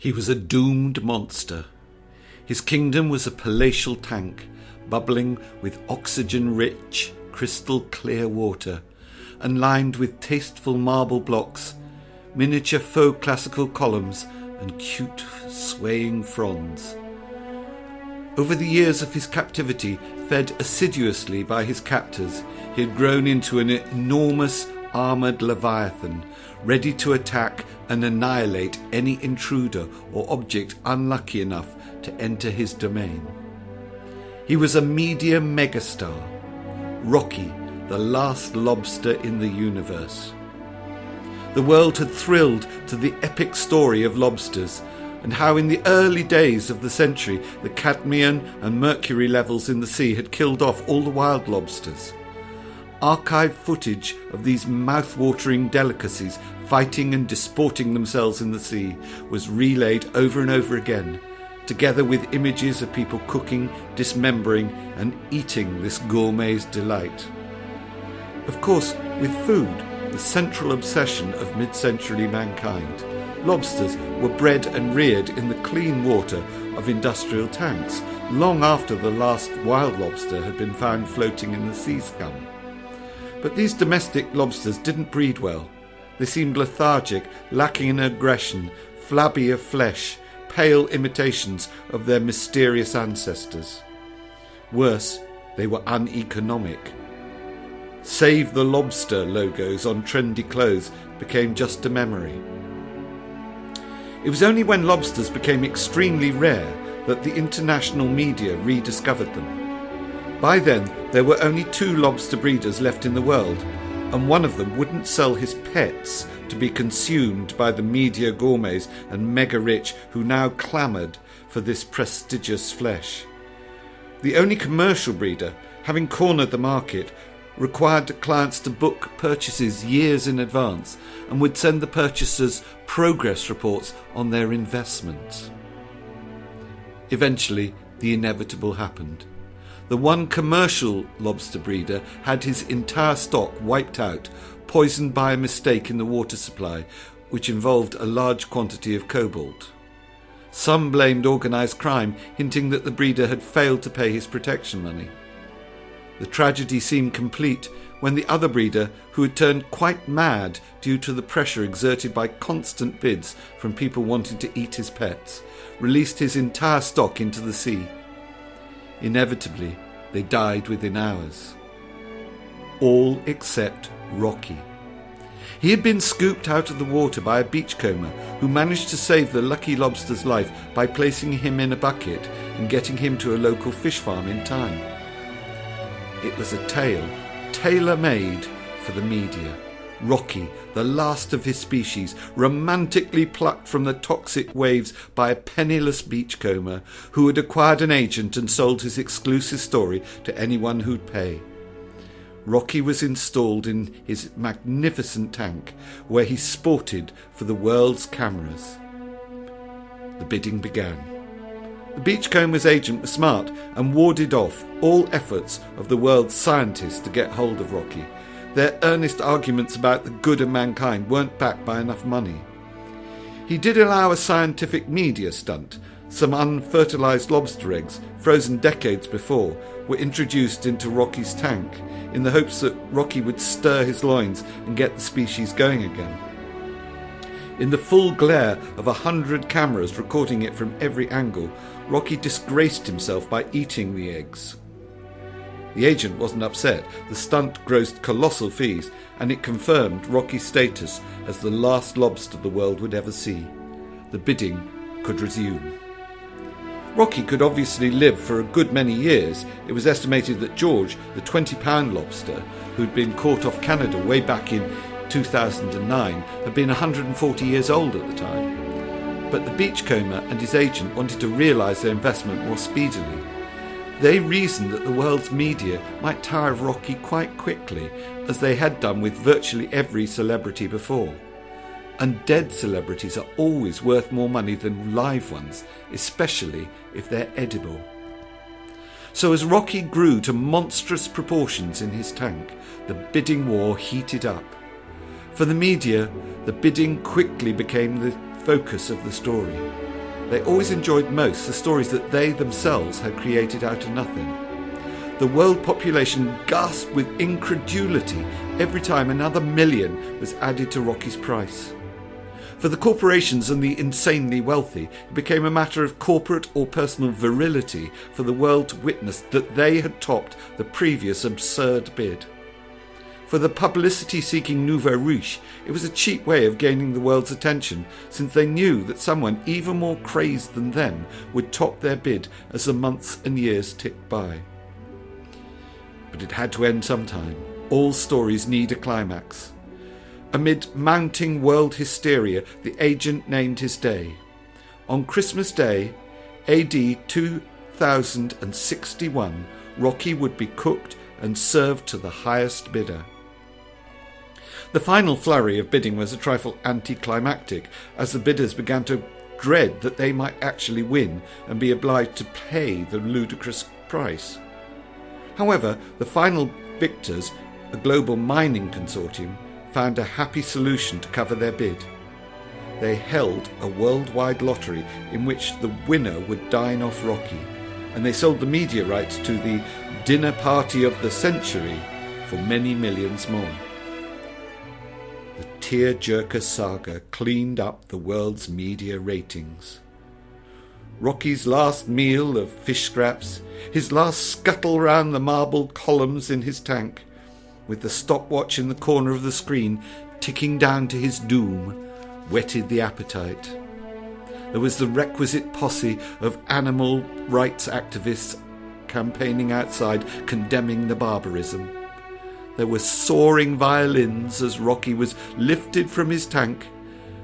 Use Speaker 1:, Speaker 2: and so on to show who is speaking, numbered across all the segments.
Speaker 1: He was a doomed monster. His kingdom was a palatial tank, bubbling with oxygen-rich, crystal-clear water, and lined with tasteful marble blocks, miniature faux classical columns, and cute, swaying fronds. Over the years of his captivity, fed assiduously by his captors, he had grown into an enormous armoured leviathan, ready to attack and annihilate any intruder or object unlucky enough to enter his domain. He was a media megastar, Rocky, the last lobster in the universe. The world had thrilled to the epic story of lobsters, and how in the early days of the century the cadmium and mercury levels in the sea had killed off all the wild lobsters. Archived footage of these mouth-watering delicacies fighting and disporting themselves in the sea was relayed over and over again, together with images of people cooking, dismembering and eating this gourmet's delight. Of course, with food, the central obsession of mid-century mankind, lobsters were bred and reared in the clean water of industrial tanks, long after the last wild lobster had been found floating in the sea scum. But these domestic lobsters didn't breed well. They seemed lethargic, lacking in aggression, flabby of flesh, pale imitations of their mysterious ancestors. Worse, they were uneconomic. Save the Lobster logos on trendy clothes became just a memory. It was only when lobsters became extremely rare that the international media rediscovered them. By then, there were only 2 lobster breeders left in the world, and one of them wouldn't sell his pets to be consumed by the media gourmets and mega-rich who now clamoured for this prestigious flesh. The only commercial breeder, having cornered the market, required clients to book purchases years in advance and would send the purchasers progress reports on their investments. Eventually, the inevitable happened. The one commercial lobster breeder had his entire stock wiped out, poisoned by a mistake in the water supply, which involved a large quantity of cobalt. Some blamed organised crime, hinting that the breeder had failed to pay his protection money. The tragedy seemed complete when the other breeder, who had turned quite mad due to the pressure exerted by constant bids from people wanting to eat his pets, released his entire stock into the sea. Inevitably, they died within hours. All except Rocky. He had been scooped out of the water by a beachcomber who managed to save the lucky lobster's life by placing him in a bucket and getting him to a local fish farm in time. It was a tale tailor-made for the media. Rocky, the last of his species, romantically plucked from the toxic waves by a penniless beachcomber who had acquired an agent and sold his exclusive story to anyone who'd pay. Rocky was installed in his magnificent tank, where he sported for the world's cameras. The bidding began. The beachcomber's agent was smart and warded off all efforts of the world's scientists to get hold of Rocky. Their earnest arguments about the good of mankind weren't backed by enough money. He did allow a scientific media stunt. Some unfertilised lobster eggs, frozen decades before, were introduced into Rocky's tank in the hopes that Rocky would stir his loins and get the species going again. In the full glare of 100 cameras recording it from every angle, Rocky disgraced himself by eating the eggs. The agent wasn't upset. The stunt grossed colossal fees, and it confirmed Rocky's status as the last lobster the world would ever see. The bidding could resume. Rocky could obviously live for a good many years. It was estimated that George, the 20-pound lobster, who'd been caught off Canada way back in 2009, had been 140 years old at the time. But the beachcomber and his agent wanted to realise their investment more speedily. They reasoned that the world's media might tire of Rocky quite quickly, as they had done with virtually every celebrity before. And dead celebrities are always worth more money than live ones, especially if they're edible. So as Rocky grew to monstrous proportions in his tank, the bidding war heated up. For the media, the bidding quickly became the focus of the story. They always enjoyed most the stories that they themselves had created out of nothing. The world population gasped with incredulity every time another million was added to Rocky's price. For the corporations and the insanely wealthy, it became a matter of corporate or personal virility for the world to witness that they had topped the previous absurd bid. For the publicity-seeking nouveau riche, it was a cheap way of gaining the world's attention, since they knew that someone even more crazed than them would top their bid as the months and years ticked by. But it had to end sometime. All stories need a climax. Amid mounting world hysteria, the agent named his day. On Christmas Day, AD 2061, Rocky would be cooked and served to the highest bidder. The final flurry of bidding was a trifle anticlimactic, as the bidders began to dread that they might actually win and be obliged to pay the ludicrous price. However, the final victors, a global mining consortium, found a happy solution to cover their bid. They held a worldwide lottery in which the winner would dine off Rocky, and they sold the media rights to the dinner party of the century for many millions more. The tear-jerker saga cleaned up the world's media ratings. Rocky's last meal of fish scraps, his last scuttle round the marble columns in his tank, with the stopwatch in the corner of the screen ticking down to his doom, whetted the appetite. There was the requisite posse of animal rights activists campaigning outside, condemning the barbarism. There were soaring violins as Rocky was lifted from his tank,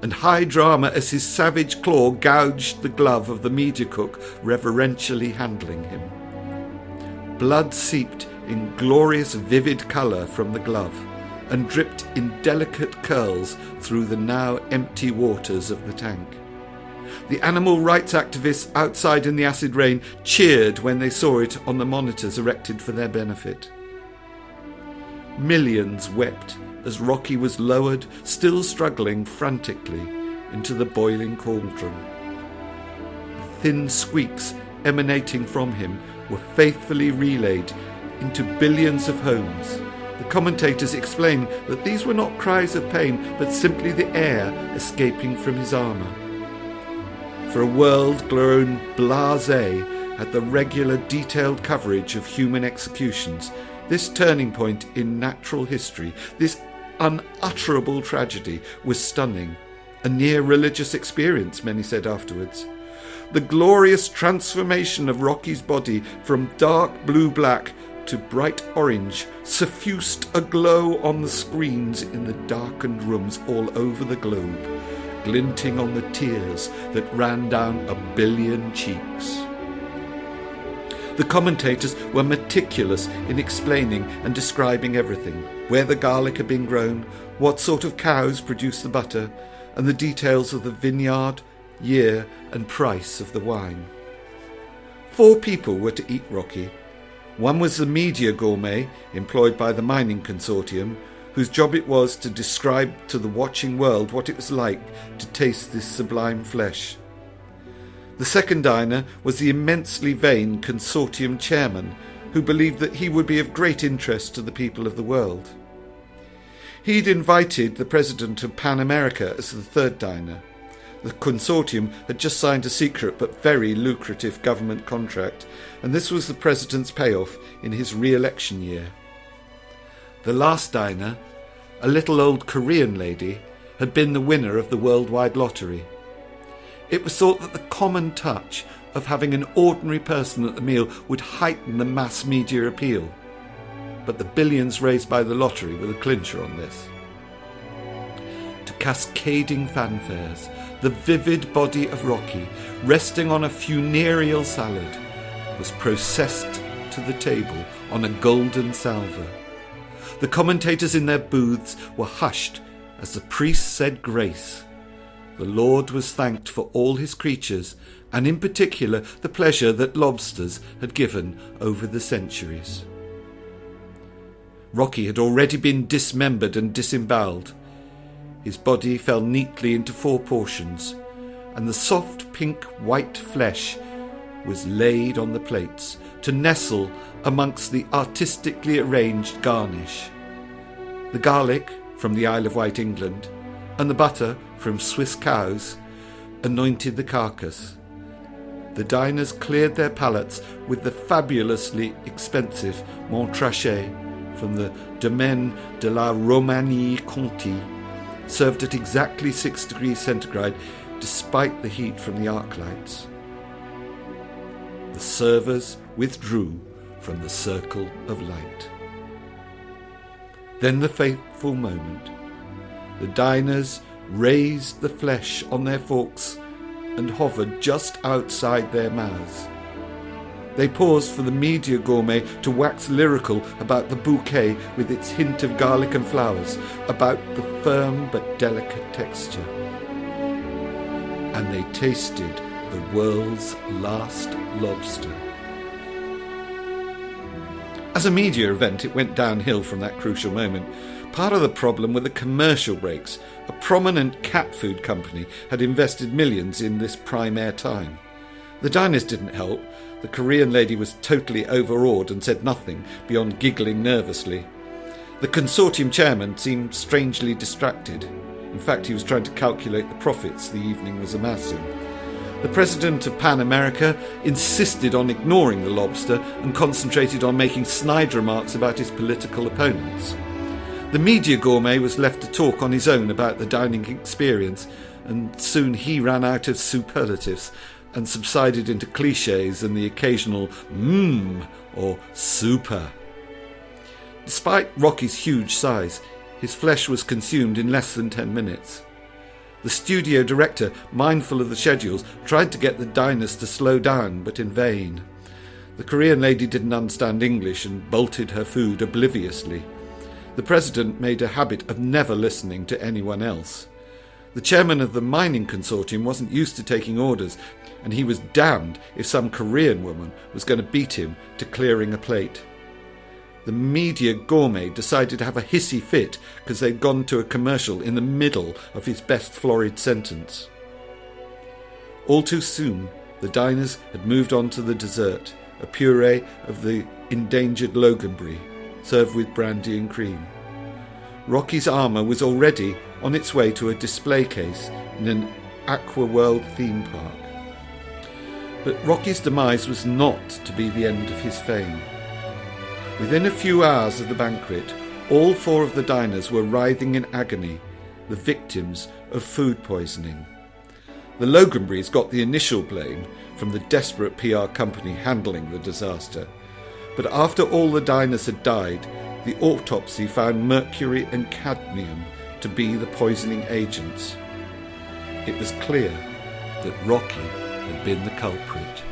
Speaker 1: and high drama as his savage claw gouged the glove of the media cook reverentially handling him. Blood seeped in glorious vivid colour from the glove, and dripped in delicate curls through the now empty waters of the tank. The animal rights activists outside in the acid rain cheered when they saw it on the monitors erected for their benefit. Millions wept as Rocky was lowered, still struggling frantically, into the boiling cauldron. The thin squeaks emanating from him were faithfully relayed into billions of homes. The commentators explained that these were not cries of pain, but simply the air escaping from his armour. For a world grown blasé at the regular detailed coverage of human executions, this turning point in natural history, this unutterable tragedy, was stunning, a near religious experience, many said afterwards. The glorious transformation of Rocky's body from dark blue-black to bright orange suffused a glow on the screens in the darkened rooms all over the globe, glinting on the tears that ran down 1 billion cheeks. The commentators were meticulous in explaining and describing everything: where the garlic had been grown, what sort of cows produced the butter, and the details of the vineyard, year and price of the wine. 4 people were to eat Rocky. One was the media gourmet employed by the mining consortium, whose job it was to describe to the watching world what it was like to taste this sublime flesh. The second diner was the immensely vain consortium chairman, who believed that he would be of great interest to the people of the world. He'd invited the president of Pan America as the third diner. The consortium had just signed a secret but very lucrative government contract, and this was the president's payoff in his re-election year. The last diner, a little old Korean lady, had been the winner of the worldwide lottery. It was thought that the common touch of having an ordinary person at the meal would heighten the mass media appeal, but the billions raised by the lottery were the clincher on this. To cascading fanfares, the vivid body of Rocky, resting on a funereal salad, was processed to the table on a golden salver. The commentators in their booths were hushed as the priest said grace. The Lord was thanked for all his creatures, and in particular the pleasure that lobsters had given over the centuries. Rocky had already been dismembered and disemboweled. His body fell neatly into 4 portions, and the soft pink white flesh was laid on the plates to nestle amongst the artistically arranged garnish. The garlic from the Isle of Wight, England, and the butter from Swiss cows anointed the carcass. The diners cleared their palates with the fabulously expensive Montrachet from the Domaine de la Romagny-Conti, served at exactly 6 degrees centigrade despite the heat from the arc lights. The servers withdrew from the circle of light. Then the fateful moment. The diners raised the flesh on their forks and hovered just outside their mouths. They paused for the media gourmet to wax lyrical about the bouquet with its hint of garlic and flowers, about the firm but delicate texture. And they tasted the world's last lobster. As a media event, it went downhill from that crucial moment. Part of the problem were the commercial breaks. A prominent cat food company had invested millions in this prime air time. The diners didn't help. The Korean lady was totally overawed and said nothing beyond giggling nervously. The consortium chairman seemed strangely distracted. In fact, he was trying to calculate the profits the evening was amassing. The president of Pan America insisted on ignoring the lobster and concentrated on making snide remarks about his political opponents. The media gourmet was left to talk on his own about the dining experience, and soon he ran out of superlatives and subsided into clichés and the occasional or super. Despite Rocky's huge size, his flesh was consumed in less than 10 minutes. The studio director, mindful of the schedules, tried to get the diners to slow down, but in vain. The Korean lady didn't understand English and bolted her food obliviously. The president made a habit of never listening to anyone else. The chairman of the mining consortium wasn't used to taking orders, and he was damned if some Korean woman was going to beat him to clearing a plate. The media gourmet decided to have a hissy fit because they'd gone to a commercial in the middle of his best florid sentence. All too soon, the diners had moved on to the dessert, a puree of the endangered loganberry, served with brandy and cream. Rocky's armour was already on its way to a display case in an Aqua World theme park. But Rocky's demise was not to be the end of his fame. Within a few hours of the banquet, all 4 of the diners were writhing in agony, the victims of food poisoning. The Loganberrys got the initial blame from the desperate PR company handling the disaster. But after all the diners had died, the autopsy found mercury and cadmium to be the poisoning agents. It was clear that Rocky had been the culprit.